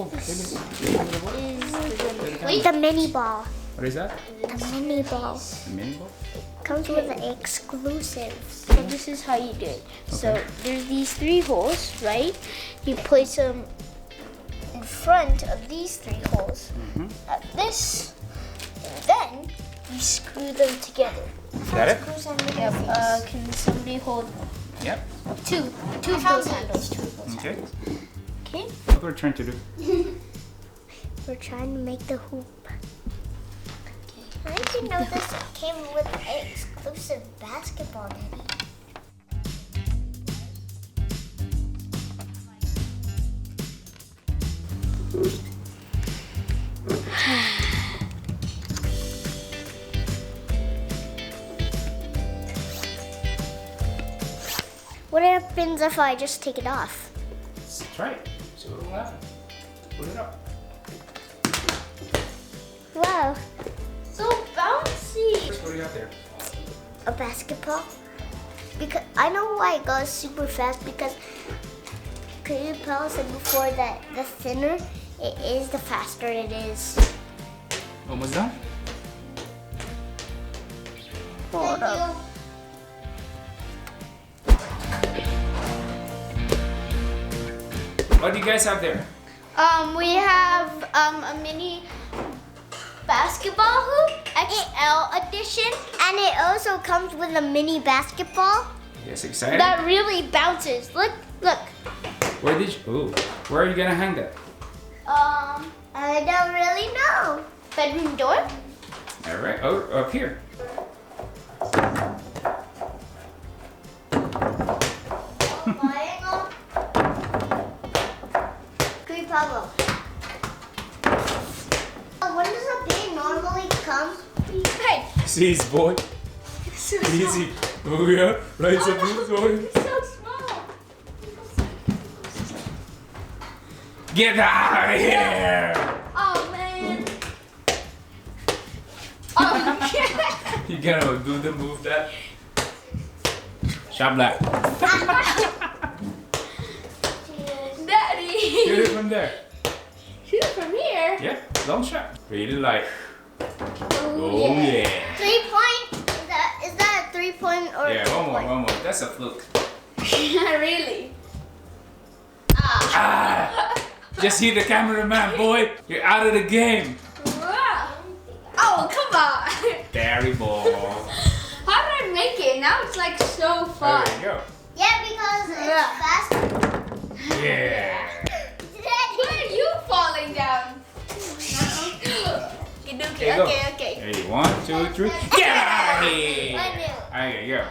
ball. The mini ball. What is that? The mini ball. A mini ball? Comes with the exclusive. So this is how you do it. So there's these 3 holes, right? You place them in front of these 3 holes. At this, and then you screw them together. Is that it? Yep. Can somebody hold Yep. two of those handles? Okay. Okay. What we're trying to do? We're trying to make the hoop. I didn't know this came with an exclusive basketball net. What happens if I just take it off? Let's try it. See what will happen. Put it up. Wow. So bouncy. What do you got there? A basketball. Because I know why it goes super fast because Paul said before that the thinner it is, the faster it is. Almost done? Hold up. What do you guys have there? We have a mini basketball hoop, XL edition, and it also comes with a mini basketball Yes, excited? that really bounces. Look. Where are you gonna hang that? I don't really know. Bedroom door? Alright, up here. Pablo. When does a bee normally come? Hey. Seize, boy. Easy. Oh yeah, right up here, boy. It's so small. Get out of here! Oh man. Oh. You gonna do the move that? Shot black. Daddy. Shoot it from there. Shoot from here. Yeah, long shot. Really light. Oh yeah. 3 point? Is that a 3 point or Yeah, a 2 one point? more. That's a fluke. Really? Ah! Just hit the cameraman, boy. You're out of the game. Wow. Oh, come on. Carry ball. How did I make it? Now it's like so fun. There you go. Yeah, because it's fast. Yeah. Why are you falling down? There you go. Okay. Hey, 1, 2, 3. Get out of here. There you go.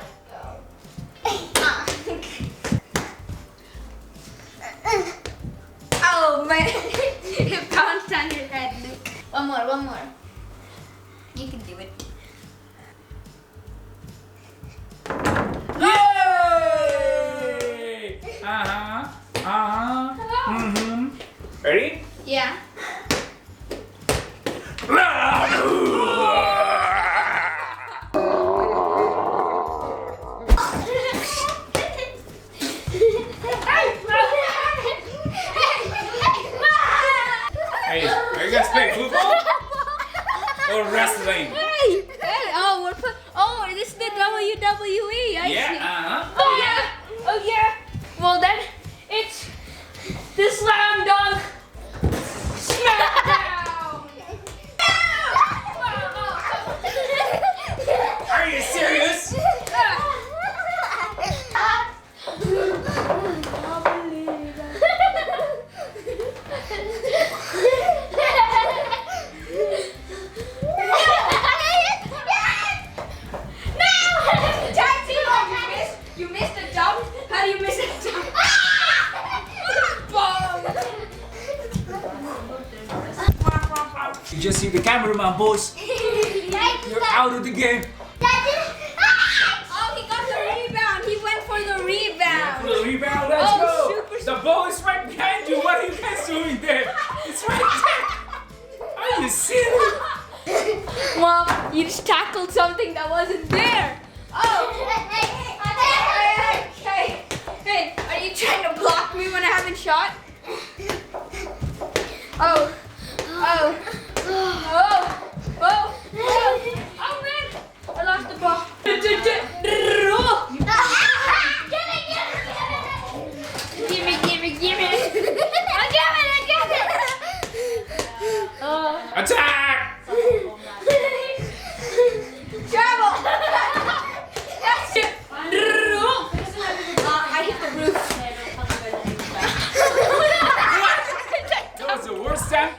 Oh man, it bounced on your head, Luke. One more. You can do it. Yay! Ready? Yeah. Hey, are you guys playing football or wrestling? This is the WWE. I Yeah, see. Oh yeah. Well then, it's the slam dunk smackdown. Are you serious? You missed a jump? How do you miss a jump? You just see the cameraman, boys. You're out of the game. Oh, he got the rebound. He went for the rebound. For the rebound, let's Oh, go. The ball is right behind you. What are you guys doing there? It's right there. Are you serious? Mom, you just tackled something that wasn't there. Oh. Hey, are you trying to block me when I haven't shot? Oh. Oh. Oh. Oh. Oh man. I lost the ball. Give me. I got it. Attack! Travel. That's it. I hit the roof. That was the worst time